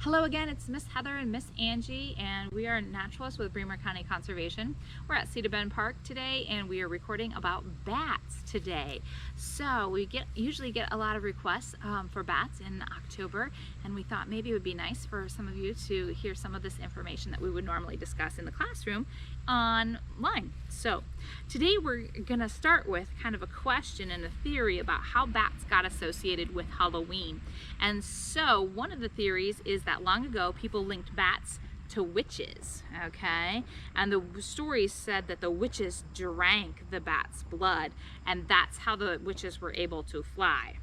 Hello again, it's Miss Heather and Miss Angie, and we are naturalists with Bremer County Conservation. We're at Cedar Bend Park today, and we are recording about bats today. So we usually get a lot of requests for bats in October, and we thought maybe it would be nice for some of you to hear some of this information that we would normally discuss in the classroom online. So today we're going to start with kind of a question and a theory about how bats got associated with Halloween. And so one of the theories is that long ago people linked bats to witches, okay? And the stories said that the witches drank the bat's blood, and that's how the witches were able to fly.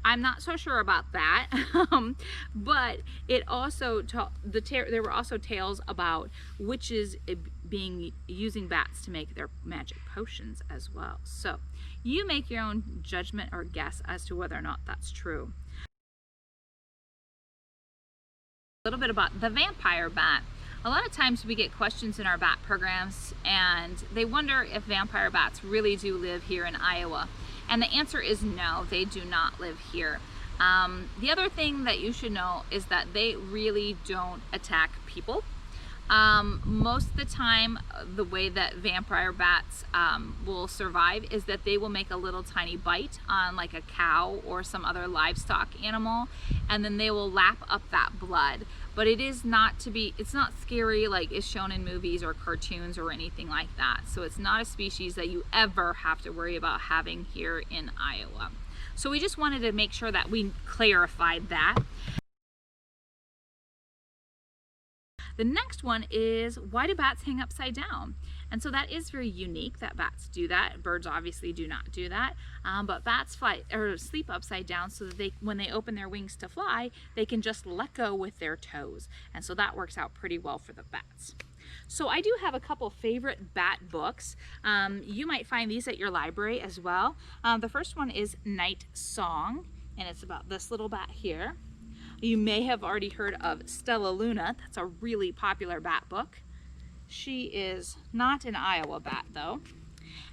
I'm not so sure about that, but it also there were also tales about witches using bats to make their magic potions as well. So you make your own judgment or guess as to whether or not that's true. A little bit about the vampire bat. A lot of times we get questions in our bat programs and they wonder if vampire bats really do live here in Iowa. And the answer is no, they do not live here. The other thing that you should know is that they really don't attack people. Most of the time, the way that vampire bats will survive is that they will make a little tiny bite on like a cow or some other livestock animal, and then they will lap up that blood. But it's not scary like is shown in movies or cartoons or anything like that. So it's not a species that you ever have to worry about having here in Iowa. So we just wanted to make sure that we clarified that. The next one is, why do bats hang upside down? And so that is very unique that bats do that. Birds obviously do not do that, but bats fly or sleep upside down so that when they open their wings to fly, they can just let go with their toes. And so that works out pretty well for the bats. So I do have a couple favorite bat books. You might find these at your library as well. The first one is Night Song, and it's about this little bat here. You may have already heard of Stella Luna. That's a really popular bat book. She is not an Iowa bat though.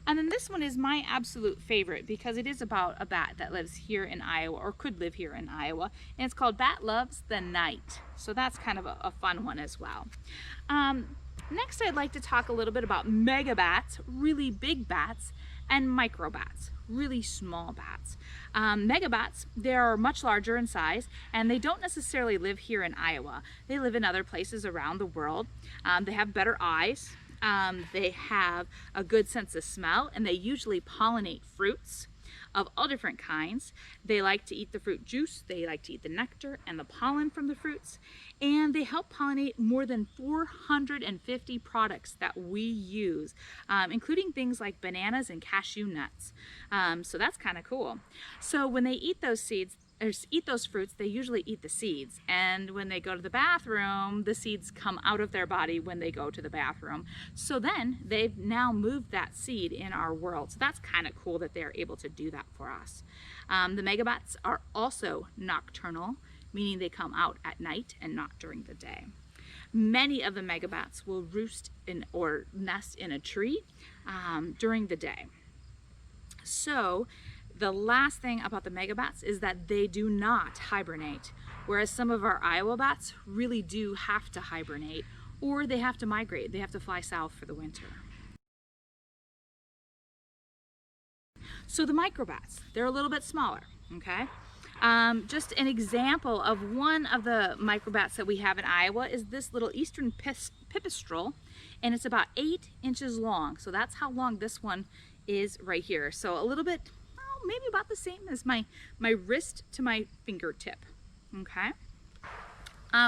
And then this one is my absolute favorite because it is about a bat that lives here in Iowa, or could live here in Iowa, and it's called Bat Loves the Night. So that's kind of a fun one as well. Next, I'd like to talk a little bit about megabats, really big bats, and microbats, really small bats. Megabats, they're much larger in size, and they don't necessarily live here in Iowa. They live in other places around the world. They have better eyes, they have a good sense of smell, and they usually pollinate fruits of all different kinds. They like to eat the fruit juice, they like to eat the nectar and the pollen from the fruits, and they help pollinate more than 450 products that we use, including things like bananas and cashew nuts. So that's kind of cool. So when they eat those seeds, or eat those fruits, they usually eat the seeds, and when they go to the bathroom, the seeds come out of their body when they go to the bathroom. So then they've now moved that seed in our world. So that's kind of cool that they're able to do that for us. The megabats are also nocturnal, meaning they come out at night and not during the day. Many of the megabats will roost in or nest in a tree during the day. So the last thing about the megabats is that they do not hibernate, whereas some of our Iowa bats really do have to hibernate, or they have to migrate. They have to fly south for the winter. So the microbats, they're a little bit smaller, okay? Just an example of one of the microbats that we have in Iowa is this little eastern pipistrelle, and it's about 8 inches long. So that's how long this one is right here. So a little bit, maybe about the same as my wrist to my fingertip, okay?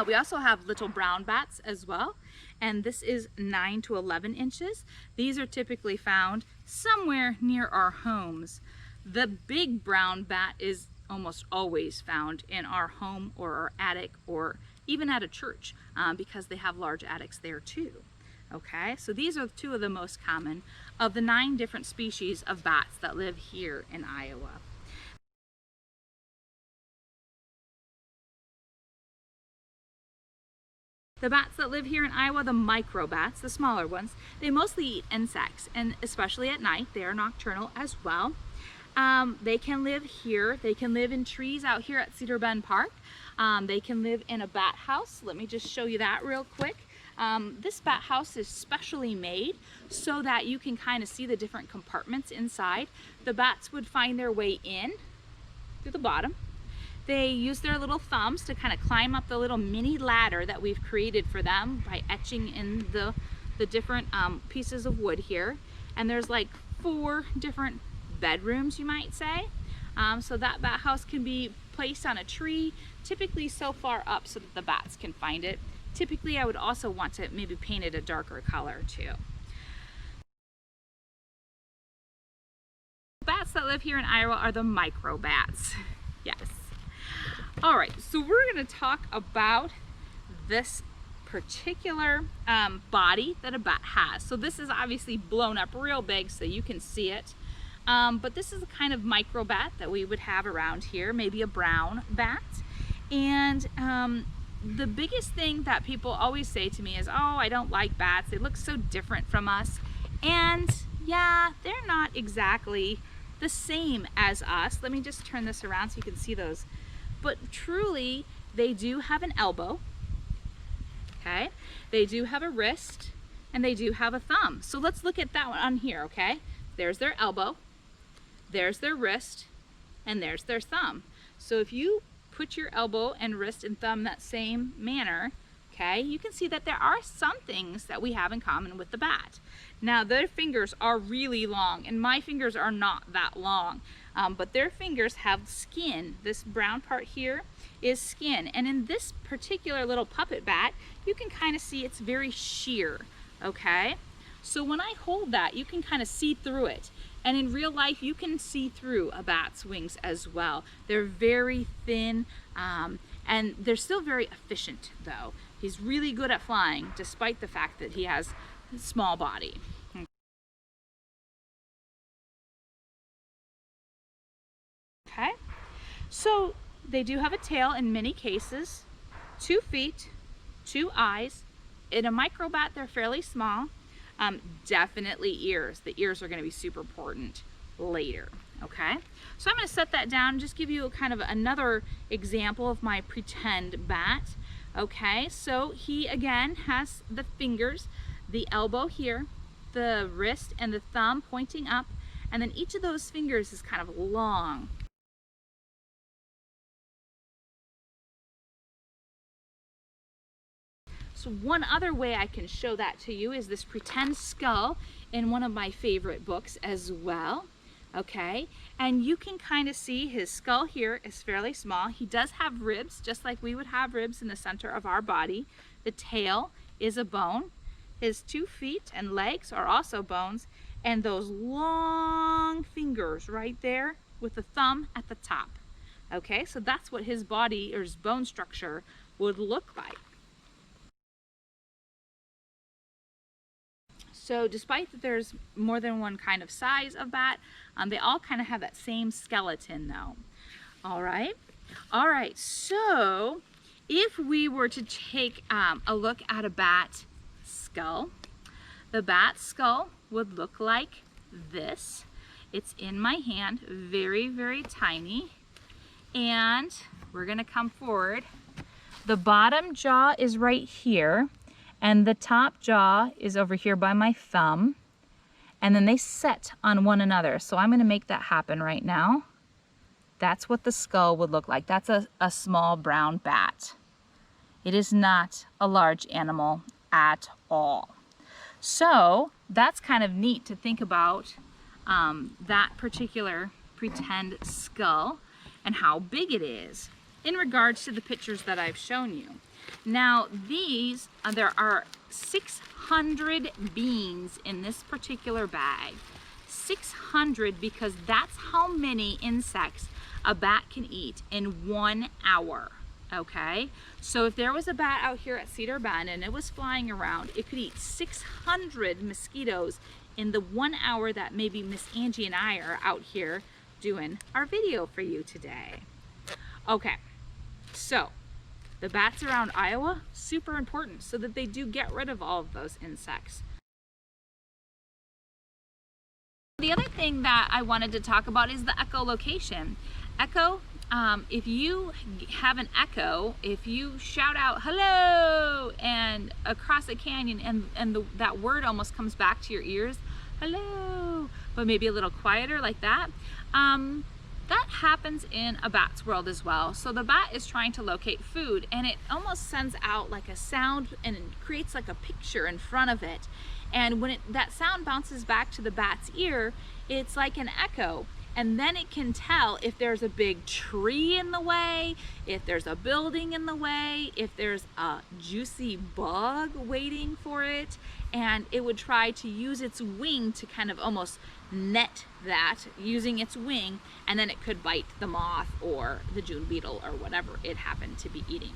We also have little brown bats as well, and this is 9 to 11 inches. These are typically found somewhere near our homes. The big brown bat is almost always found in our home or our attic, or even at a church, because they have large attics there too. Okay, so these are 2 of the most common of the 9 different species of bats that live here in Iowa. The bats that live here in Iowa, the microbats, the smaller ones, they mostly eat insects, and especially at night, they are nocturnal as well. They can live here. They can live in trees out here at Cedar Bend Park. They can live in a bat house. Let me just show you that real quick. This bat house is specially made so that you can kind of see the different compartments inside. The bats would find their way in through the bottom. They use their little thumbs to kind of climb up the little mini ladder that we've created for them by etching in the different pieces of wood here. And there's like 4 different bedrooms, you might say. So that bat house can be placed on a tree, typically so far up so that the bats can find it. Typically, I would also want to maybe paint it a darker color too. Bats that live here in Iowa are the microbats. Yes. All right, so we're going to talk about this particular body that a bat has. So this is obviously blown up real big so you can see it. But this is a kind of microbat that we would have around here, maybe a brown bat. And the biggest thing that people always say to me is, oh, I don't like bats. They look so different from us. And yeah, they're not exactly the same as us. Let me just turn this around so you can see those. But truly, they do have an elbow, okay? They do have a wrist, and they do have a thumb. So let's look at that one on here, okay? There's their elbow, there's their wrist, and there's their thumb. So if you put your elbow and wrist and thumb that same manner, okay, you can see that there are some things that we have in common with the bat. Now, their fingers are really long, and my fingers are not that long, but their fingers have skin. This brown part here is skin, and in this particular little puppet bat, you can kind of see it's very sheer, okay? So when I hold that, you can kind of see through it. And in real life, you can see through a bat's wings as well. They're very thin, and they're still very efficient though. He's really good at flying, despite the fact that he has a small body. Okay, so they do have a tail in many cases, 2 feet, 2 eyes. In a microbat, they're fairly small. Definitely ears. The ears are going to be super important later. Okay, so I'm going to set that down and just give you kind of another example of my pretend bat. Okay, so he again has the fingers, the elbow here, the wrist and the thumb pointing up, and then each of those fingers is kind of long. So one other way I can show that to you is this pretend skull in one of my favorite books as well. Okay, and you can kind of see his skull here is fairly small. He does have ribs, just like we would have ribs in the center of our body. The tail is a bone. His 2 feet and legs are also bones, and those long fingers right there with the thumb at the top. Okay, so that's what his body or his bone structure would look like. So despite that there's more than one kind of size of bat, they all kind of have that same skeleton though. All right, so if we were to take a look at a bat skull, the bat skull would look like this. It's in my hand, very, very tiny. And we're gonna come forward. The bottom jaw is right here, and the top jaw is over here by my thumb, and then they set on one another. So I'm going to make that happen right now. That's what the skull would look like. That's a small brown bat. It is not a large animal at all. So that's kind of neat to think about that particular pretend skull and how big it is in regards to the pictures that I've shown you. Now these, there are 600 beans in this particular bag. 600 because that's how many insects a bat can eat in 1 hour. Okay, so if there was a bat out here at Cedar Bend and it was flying around, it could eat 600 mosquitoes in the 1 hour that maybe Miss Angie and I are out here doing our video for you today. Okay, so the bats around Iowa, super important so that they do get rid of all of those insects. The other thing that I wanted to talk about is the echolocation. Echo, if you have an echo, if you shout out hello and across a canyon and that word almost comes back to your ears, hello, but maybe a little quieter like that, that happens in a bat's world as well. So the bat is trying to locate food, and it almost sends out like a sound and it creates like a picture in front of it. And when that sound bounces back to the bat's ear, it's like an echo. And then it can tell if there's a big tree in the way, if there's a building in the way, if there's a juicy bug waiting for it, and it would try to use its wing to kind of almost net that using its wing, and then it could bite the moth or the June beetle or whatever it happened to be eating.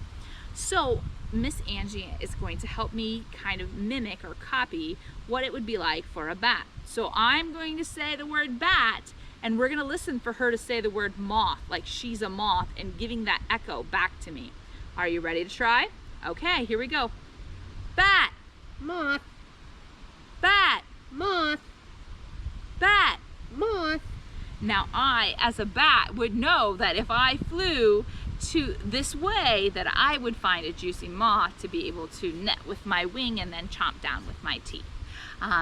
So Miss Angie is going to help me kind of mimic or copy what it would be like for a bat. So I'm going to say the word bat, and we're gonna listen for her to say the word moth, like she's a moth, and giving that echo back to me. Are you ready to try? Okay, here we go. Bat. Moth. Bat. Moth. Bat. Moth. Now I, as a bat, would know that if I flew to this way, that I would find a juicy moth to be able to net with my wing and then chomp down with my teeth.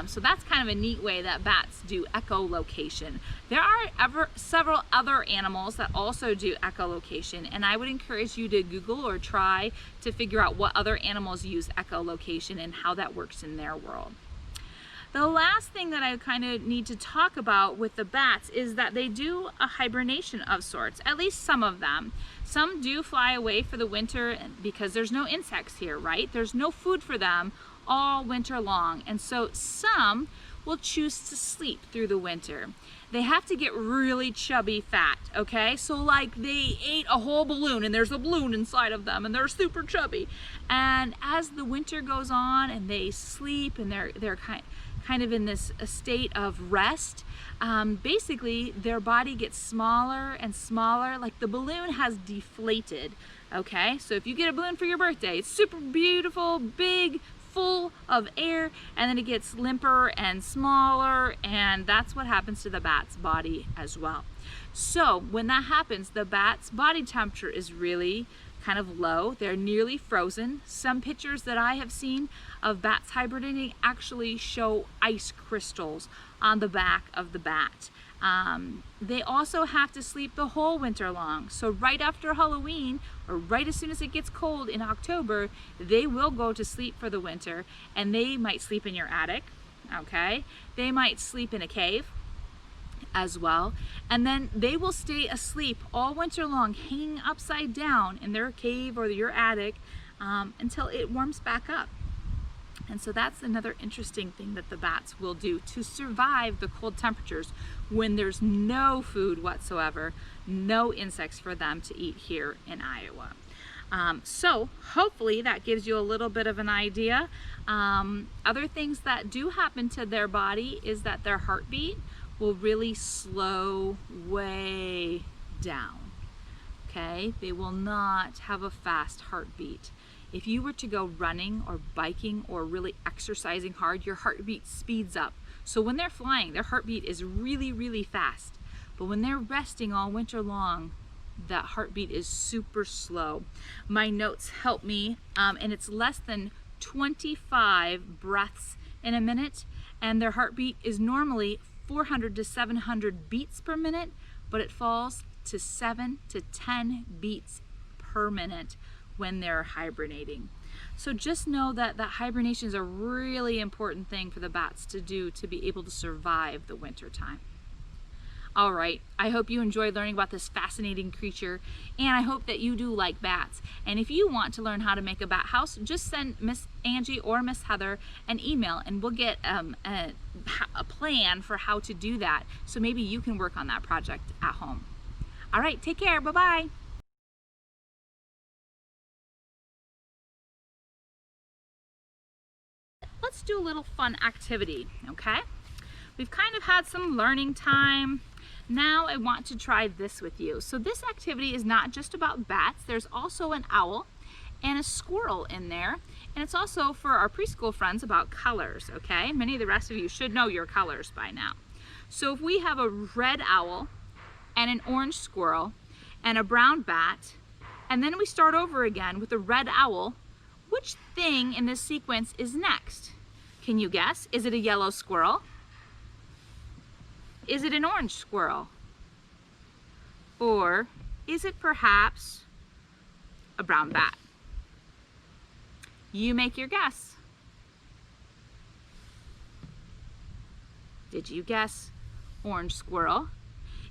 So that's kind of a neat way that bats do echolocation. There are several other animals that also do echolocation, and I would encourage you to Google or try to figure out what other animals use echolocation and how that works in their world. The last thing that I kind of need to talk about with the bats is that they do a hibernation of sorts, at least some of them. Some do fly away for the winter because there's no insects here, right? There's no food for them all winter long, and so some will choose to sleep through the winter. They have to get really chubby fat, okay? So like they ate a whole balloon and there's a balloon inside of them and they're super chubby. And as the winter goes on and they sleep and they're kind of in this state of rest, basically their body gets smaller and smaller, like the balloon has deflated, okay? So if you get a balloon for your birthday, it's super beautiful, big, full of air, and then it gets limper and smaller, and that's what happens to the bat's body as well. So when that happens, the bat's body temperature is really kind of low. They're nearly frozen. Some pictures that I have seen of bats hibernating actually show ice crystals on the back of the bat. They also have to sleep the whole winter long. So right after Halloween, or right as soon as it gets cold in October, they will go to sleep for the winter, and they might sleep in your attic, okay? They might sleep in a cave as well, and then they will stay asleep all winter long, hanging upside down in their cave or your attic until it warms back up. And so that's another interesting thing that the bats will do to survive the cold temperatures when there's no food whatsoever, no insects for them to eat here in Iowa. So hopefully that gives you a little bit of an idea. Other things that do happen to their body is that their heartbeat will really slow way down. Okay, they will not have a fast heartbeat. If you were to go running or biking or really exercising hard, your heartbeat speeds up. So when they're flying, their heartbeat is really, really fast. But when they're resting all winter long, that heartbeat is super slow. My notes help me, and it's less than 25 breaths in a minute, and their heartbeat is normally 400 to 700 beats per minute, but it falls to 7 to 10 beats per minute when they're hibernating. So just know that hibernation is a really important thing for the bats to do to be able to survive the winter time. All right, I hope you enjoyed learning about this fascinating creature, and I hope that you do like bats. And if you want to learn how to make a bat house, just send Miss Angie or Miss Heather an email, and we'll get a plan for how to do that, so maybe you can work on that project at home. All right, take care, bye-bye. Let's do a little fun activity, okay? We've kind of had some learning time. Now I want to try this with you. So this activity is not just about bats. There's also an owl and a squirrel in there. And it's also for our preschool friends about colors, okay? Many of the rest of you should know your colors by now. So if we have a red owl and an orange squirrel, and a brown bat, and then we start over again with a red owl, which thing in this sequence is next? Can you guess? Is it a yellow squirrel? Is it an orange squirrel? Or is it perhaps a brown bat? You make your guess. Did you guess orange squirrel?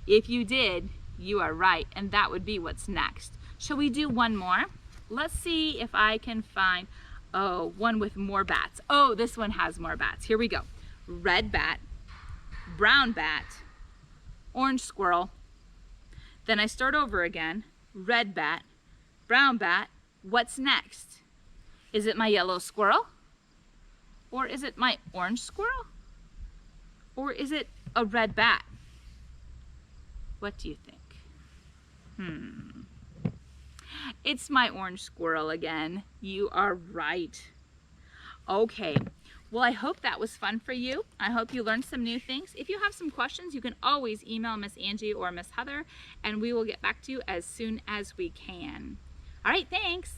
If you did, you are right, and that would be what's next. Shall we do one more? Let's see if I can find, oh, one with more bats. Oh, this one has more bats. Here we go. Red bat, brown bat, orange squirrel. Then I start over again. Red bat, brown bat. What's next? Is it my yellow squirrel? Or is it my orange squirrel? Or is it a red bat? What do you think? It's my orange squirrel again. You are right. Okay, well, I hope that was fun for you. I hope you learned some new things. If you have some questions, you can always email Miss Angie or Miss Heather, and we will get back to you as soon as we can. All right, thanks.